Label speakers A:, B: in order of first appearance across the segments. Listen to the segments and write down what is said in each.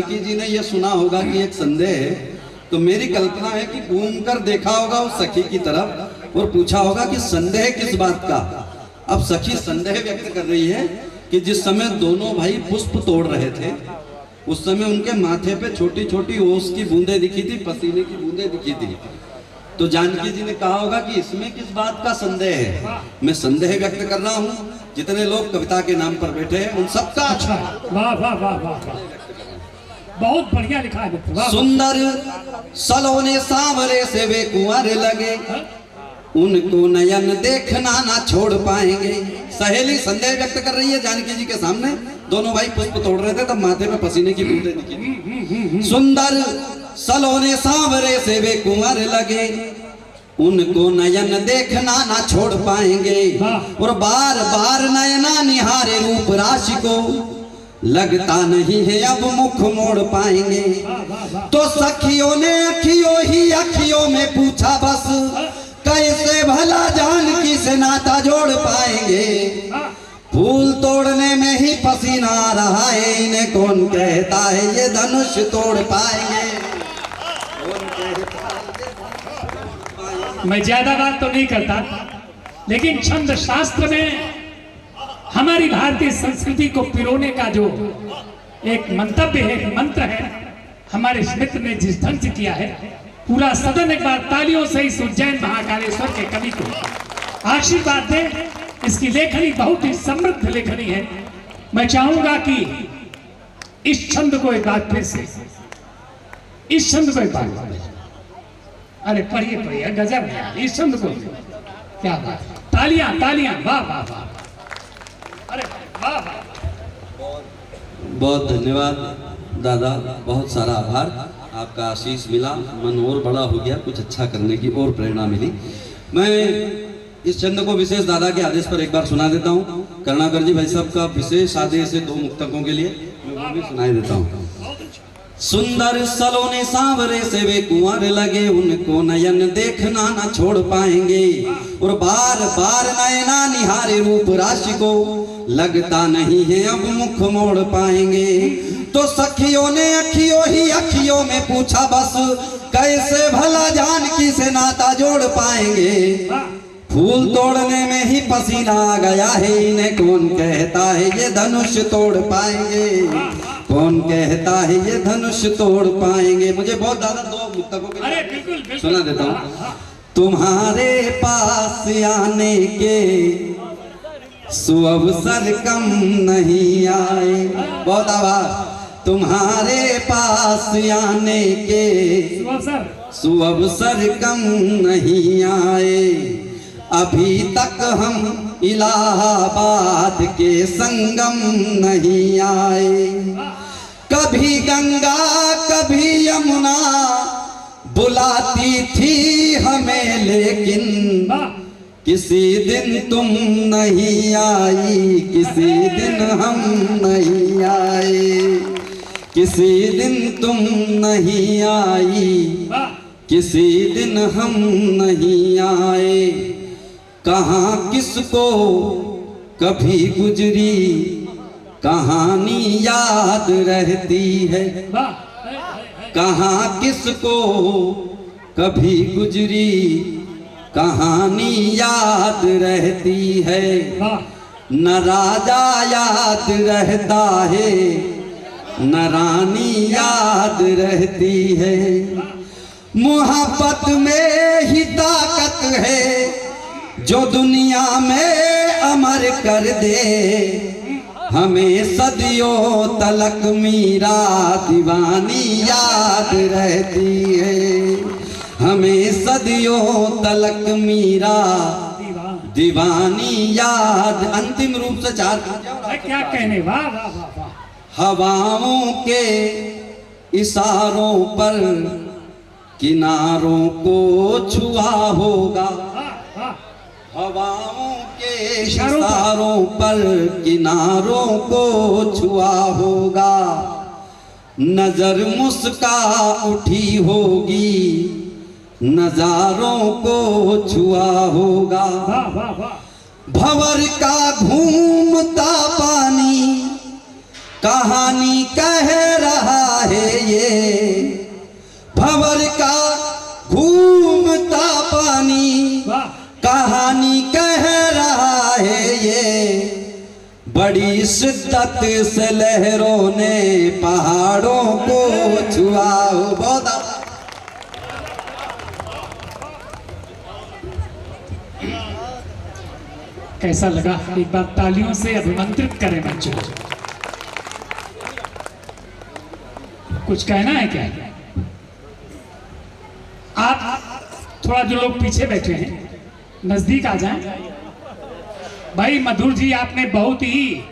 A: जानकी जी ने यह सुना होगा कि एक संदेह है, तो मेरी कल्पना है कि घूमकर देखा होगा उस सखी की तरफ और पूछा होगा कि संदेह किस बात का। अब सखी संदेह व्यक्त कर रही है कि जिस समय दोनों भाई पुष्प तोड़ रहे थे उस समय उनके माथे पे छोटी छोटी ओस की बूंदें दिखी थी, पसीने की बूंदें दिखी थी। तो जानकी जी ने कहा होगा कि इसमें किस बात का संदेह है। मैं संदेह व्यक्त कर रहा हूँ, जितने लोग कविता के नाम पर बैठे हैं उन सबका।
B: अच्छा, वाह वाह वाह वाह, बहुत बढ़िया लिखा है।
A: सुंदर सलोने सांवरे से वे कुंवर लगे, उनको नयन देखना ना छोड़ पाएंगे। सहेली संदेह व्यक्त कर रही है जानकी जी के सामने। दोनों भाई पुष्प तोड़ रहे थे तब माथे में पसीने की बूंदें दिखी थी। सुंदर सलोने सांवरे से वे कुंवर लगे, उनको नयन देखना ना छोड़ पाएंगे। और बार बार नयना निहारे रूप राशि को, लगता नहीं है अब मुख मोड़ पाएंगे। तो सखियों ने अखियों में पूछा बस, कैसे भला जानकी से नाता जोड़ पाएंगे। फूल तोड़ने में ही पसीना आ रहा है, इन्हें कौन कहता है ये धनुष तोड़ पाएंगे।
B: मैं ज्यादा बात तो नहीं करता, लेकिन छंद शास्त्र में हमारी भारतीय संस्कृति को पिरोने का जो एक मंतव्य है, एक मंत्र है, हमारे मित्र ने जिस ढंग से किया है, पूरा सदन एक बार तालियों से इस उज्जैन महाकालेश्वर के कवि को आशीर्वाद दे। इसकी लेखनी बहुत ही समृद्ध लेखनी है। मैं चाहूंगा कि इस छंद को एक बार फिर से, इस छंद को एक बार, अरे पढ़िए पढ़िए, गजब है इस छंद को, क्या बात, तालियां तालियां, वाह वाह वाह, अरे वाह वाह।
A: बहुत धन्यवाद दादा, बहुत सारा आभार। आपका आशीष मिला, मन और बड़ा हो गया, कुछ अच्छा करने की और प्रेरणा मिली। मैं इस छंद को विशेष दादा के आदेश पर एक बार सुना देता हूँ। करुणाकर जी भाई साहब का विशेष आदेश है 2 मुक्तकों के लिए, मैं वो भी सुनाई देता हूँ। सुंदर सलोने सांवरे से वे कुंवर लगे, उनको नयन देखना ना छोड़ पाएंगे। और बार बार नयना निहारे रूप राशि को, लगता नहीं है अब मुख मोड़ पाएंगे। तो सखियों ने अखियों में पूछा बस, कैसे भला जानकी से नाता जोड़ पाएंगे। फूल तोड़ने में ही पसीना आ गया है, इन्हें कौन कहता है ये धनुष तोड़ पाएंगे। कौन कहता है ये धनुष तोड़ पाएंगे। मुझे बहुत ज्यादा 2 मुक्तकों के सुना देता हूँ। तुम्हारे पास आने के सुअवसर कम नहीं आए, बहुत आभार। तुम्हारे पास आने के सुअवसर कम नहीं आए, अभी तक हम इलाहाबाद के संगम नहीं आए। कभी गंगा कभी यमुना बुलाती थी हमें, लेकिन किसी दिन तुम नहीं आई, किसी दिन हम नहीं आए। किसी दिन तुम नहीं आई, किसी दिन हम नहीं आए। कहाँ किसको कभी गुजरी कहानी याद रहती है। कहाँ किसको कभी गुजरी कहानी याद रहती है। न राजा याद रहता है, न रानी याद रहती है। मोहब्बत में ही ताकत है जो दुनिया में अमर कर दे। हमें सदियों तलक मीरा दीवानी याद रहती है। हमें सदियों तलक मीरा दीवानी याद। अंतिम रूप से 4
B: क्या कहने, वाह वाह वाह।
A: हवाओं के इशारों पर किनारों को छुआ होगा। हवाओं के इशारों पर किनारों को छुआ होगा। नजर मुस्का उठी होगी, नजारों को छुआ होगा। भंवर का घूमता पानी कहानी कह रहा है ये भंवर का घूमता पानी,
B: वाह
A: कहानी कह रहा है ये बड़ी शिद्दत से लहरों ने पहाड़ों को छुआ। बहुत
B: कैसा लगा? एक बार तालियों से अभिमंत्रित करें बच्चों को। कुछ कहना है क्या? आप थोड़ा जो लोग पीछे बैठे हैं नजदीक आ जाएं। भाई मधुर जी, आपने बहुत ही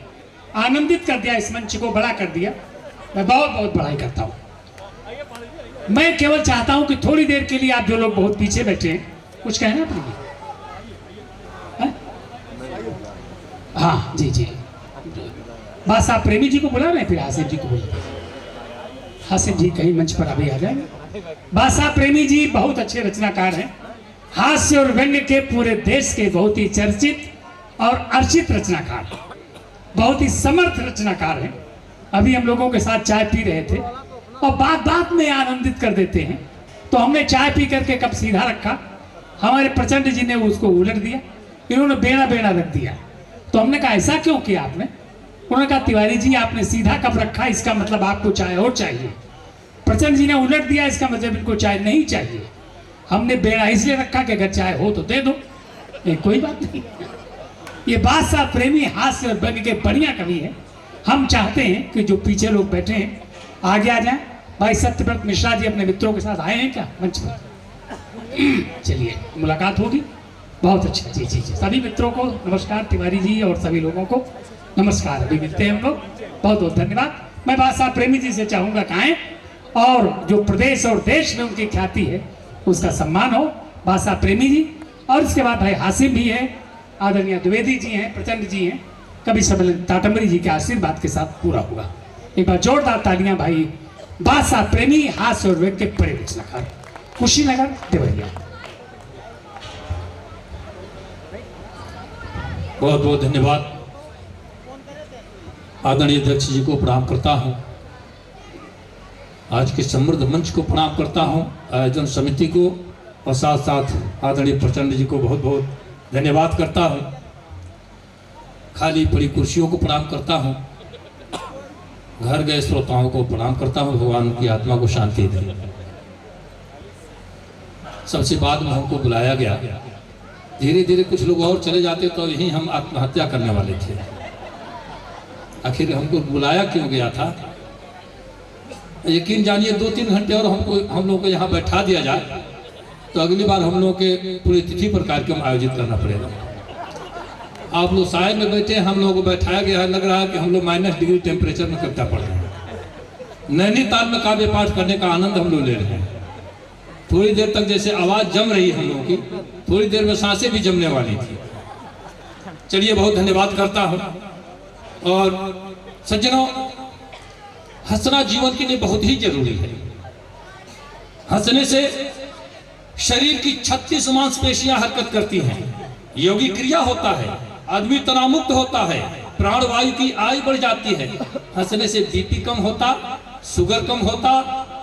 B: आनंदित कर दिया, इस मंच को बड़ा कर दिया। मैं बहुत बहुत बड़ाई करता हूं। मैं केवल चाहता हूं कि थोड़ी देर के लिए आप जो लोग बहुत पीछे बैठे हैं, कुछ कहना पड़ेगा। हाँ जी जी, बस आप प्रेमी जी को बुला रहे हैं, फिर हासिफ जी को बुला। हासिफ जी कहीं मंच पर अभी आ जाए। बासा प्रेमी जी बहुत अच्छे रचनाकार हैं, हास्य और व्यंग्य के पूरे देश के बहुत ही चर्चित और अर्चित रचनाकार, बहुत ही समर्थ रचनाकार हैं। अभी हम लोगों के साथ चाय पी रहे थे और बात बात में आनंदित कर देते हैं। तो हमने चाय पी करके कप सीधा रखा, हमारे प्रचंड जी ने उसको उलट दिया, इन्होंने बेड़ा बेड़ा रख दिया। तो हमने कहा ऐसा क्यों किया आपने? उन्होंने कहा तिवारी जी आपने सीधा कप रखा, इसका मतलब आपको चाय और चाहिए। प्रचंड जी ने उलट दिया, इसका मतलब इनको चाय नहीं चाहिए। हमने बेड़ा इसलिए रखा कि अगर चाय हो तो दे दो, कोई बात नहीं। ये बादशाह प्रेमी हास्य और व्यंग्य के बढ़िया कवि है। हम चाहते हैं कि जो पीछे लोग बैठे हैं आगे आ जाएं। भाई सत्यव्रत मिश्रा जी अपने मित्रों के साथ आए हैं क्या मंच पर? चलिए मुलाकात होगी, बहुत अच्छा। जी जी जी, सभी मित्रों को नमस्कार, तिवारी जी और सभी लोगों को नमस्कार। अभी मिलते हैं हम लोग, बहुत बहुत धन्यवाद। मैं बादशाह प्रेमी जी से चाहूंगा कहें, और जो प्रदेश और देश में उनकी ख्याति है उसका सम्मान हो। बादशाह प्रेमी जी, और इसके बाद भाई हासिम भी है, आदरणीय द्विवेदी जी हैं, प्रचंड जी हैं, कवि सम्मेलन ताटंबरी जी के आशीर्वाद के साथ पूरा हुआ। एक बार जोरदार तालियां भाई बादशाह प्रेमी हास्य और व्यंग्य के बड़े रचनाकार कुशीनगर देवरिया।
C: बहुत बहुत धन्यवाद। आदरणीय अध्यक्ष जी को प्रणाम करता हूं, आज के समृद्ध मंच को प्रणाम करता हूं, आयोजन समिति को, और साथ साथ आदरणीय प्रचंड जी को बहुत बहुत धन्यवाद करता हूं। खाली पड़ी कुर्सियों को प्रणाम करता हूं, घर गए श्रोताओं को प्रणाम करता हूं। भगवान की आत्मा को शांति दे। सबसे बाद में हमको बुलाया गया, धीरे धीरे कुछ लोग और चले जाते तो यहीं हम आत्महत्या करने वाले थे। आखिर हमको बुलाया क्यों गया था? यकीन जानिए 2-3 घंटे और हम लोग को यहाँ बैठा दिया जाए तो अगली बार हम लोग के पूरी तिथि पर कार्यक्रम आयोजित करना पड़ेगा। आप लोग साय में बैठे, हम लोगों को बैठाया गया है, लग रहा है कि हम लोग -डिग्री टेम्परेचर में कविता पढ़ रहे हैं। नैनीताल में काव्य पाठ करने का आनंद हम लोग ले रहे हैं। थोड़ी देर तक जैसे आवाज जम रही है हम लोगों की, थोड़ी देर में सांसें भी जमने वाली थी। चलिए बहुत धन्यवाद करता हूं। और सज्जनों, हंसना जीवन के लिए बहुत ही जरूरी है। हंसने से शरीर की 36 मांसपेशियां हरकत करती हैं, योगी क्रिया होता है, आदमी तनावमुक्त होता है, प्राणवायु की आयु बढ़ जाती है। हंसने से बीपी कम होता, शुगर कम होता,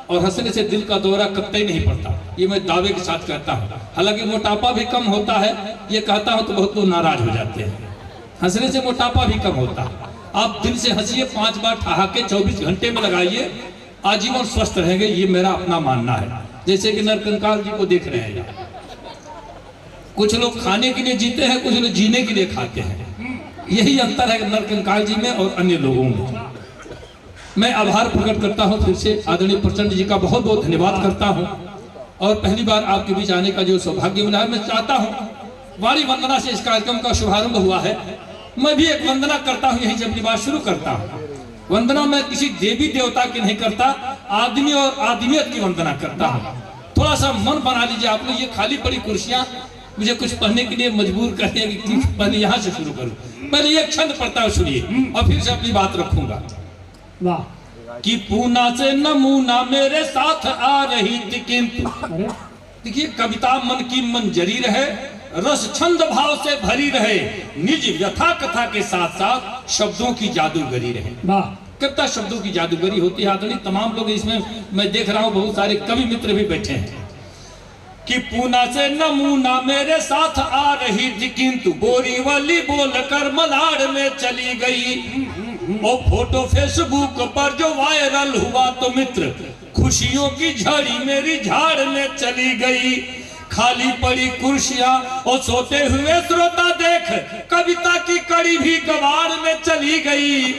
C: और हंसने से दिल का दौरा कतई नहीं पड़ता। ये मैं दावे के साथ कहता हूँ। हालांकि मोटापा भी कम होता है, ये कहता हूँ तो बहुत लोग नाराज हो जाते हैं। हंसने से मोटापा भी कम होता है। आप दिल से हंसिए, 5 बार ठहाके 24 घंटे में लगाइए, आजीवन स्वस्थ रहेंगे। ये मेरा अपना मानना है। जैसे कि नरकंकाल जी को देख रहे हैं यहाँ, कुछ लोग खाने के लिए जीते हैं, कुछ लोग जीने के लिए खाते हैं। यही अंतर है नरकंकाल जी में और अन्य लोगों में। मैं आभार प्रकट करता हूं, फिर से आदरणीय प्रचंड जी का बहुत बहुत धन्यवाद करता हूं। और पहली बार आपके बीच आने का जो सौभाग्य मिला है, मैं चाहता हूं वाणी वंदना से इस कार्यक्रम का शुभारंभ हुआ है। मैं भी एक वंदना करता हूं, यही से अपनी बात शुरू करता हूं। वंदना मैं किसी देवी देवता की नहीं करता, आदमी और आदमियत की वंदना करता हूं। थोड़ा सा मन बना लीजिए आप लोग। ये खाली पड़ी कुर्सियां मुझे कुछ पढ़ने के लिए मजबूर करती है कि पहले यहाँ से शुरू करूं। पहले ये छंद पढ़ता हूं, सुनिए, और फिर से अपनी बात रखूंगा।
B: वाह,
C: कि पूना से नमूना मेरे साथ आ रही थी, किंतु देखिए कविता मन की मंजरी रहे, रस छंद भाव से भरी रहे, निज व्यथा कथा के साथ साथ शब्दों की जादूगरी रहे।
B: वाह,
C: कितना शब्दों की जादूगरी होती है। आदमी तमाम लोग इसमें मैं देख रहा हूँ, बहुत सारे कवि मित्र भी बैठे हैं कि पूना से नमूना मेरे साथ आ रही थी, किंतु बोरीवली बोलकर मलाड में चली गई। वो फोटो फेसबुक पर जो वायरल हुआ तो मित्र खुशियों की झड़ी मेरी झाड़ में चली गई। खाली पड़ी कुर्सियां और सोते हुए श्रोता देख कविता की कड़ी भी कबाड़ में चली गई।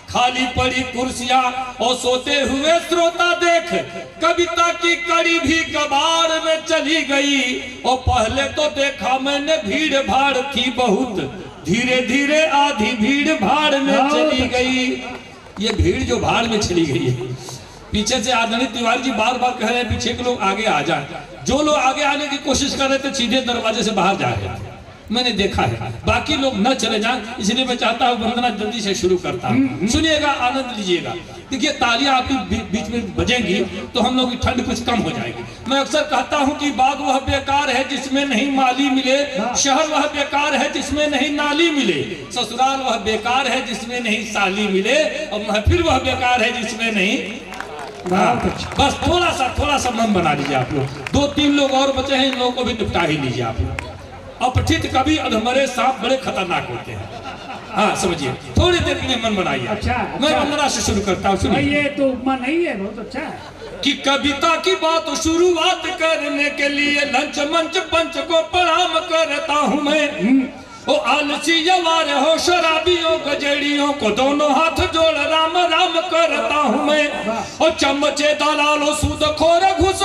C: खाली पड़ी कुर्सियां और सोते हुए श्रोता देख कविता की कड़ी भी कबाड़ में चली गई। और पहले तो देखा मैंने भीड़ भाड़ थी बहुत, धीरे धीरे आधी भीड़ भाड़ में चली गई। ये भीड़ जो भाड़ में चली गई है, पीछे से आदरणीय तिवारी जी बार बार कह रहे हैं पीछे के लोग आगे आ जाए। जो लोग आगे आने की कोशिश कर रहे थे सीधे दरवाजे से बाहर जा रहे थे, मैंने देखा है। बाकी लोग न चले जाएं, इसलिए मैं चाहता हूँ वंदना जल्दी से शुरू करता हूँ। सुनिएगा, आनंद लीजिएगा। देखिए तालियां आपकी बीच में बजेंगी तो हम लोग की ठंड कुछ कम हो जाएगी। मैं अक्सर कहता हूँ कि बाग वह बेकार है जिसमें नहीं माली मिले, शहर वह बेकार है जिसमें नहीं नाली मिले, ससुराल वह बेकार है जिसमें नहीं साली मिले, और महफिल वह बेकार है जिसमें नहीं। बस थोड़ा सा मन बना लीजिए आप लोग। 2-3 लोग और बचे हैं, इन लोगों को भी निपटा ही लीजिए आप लोग। अपठित कभी अधमरे सांप बड़े खतरनाक होते हैं। हाँ समझिए, थोड़ी देर के लिए मन बनाइए।
B: अच्छा,
C: मैं वंदना से शुरू करता हूँ। सुनिए,
B: ये तो उपमा नहीं है, बहुत अच्छा है
C: कि कविता की बात शुरुआत करने के लिए लंच मंच पंच को प्रणाम करता हूँ मैं। ओ आलसी जवार हो शराबियों गजेड़ियों को दोनों हाथ जोड़ राम राम करता हूँ मैं। और चमचे दलालो सूद खोर घुस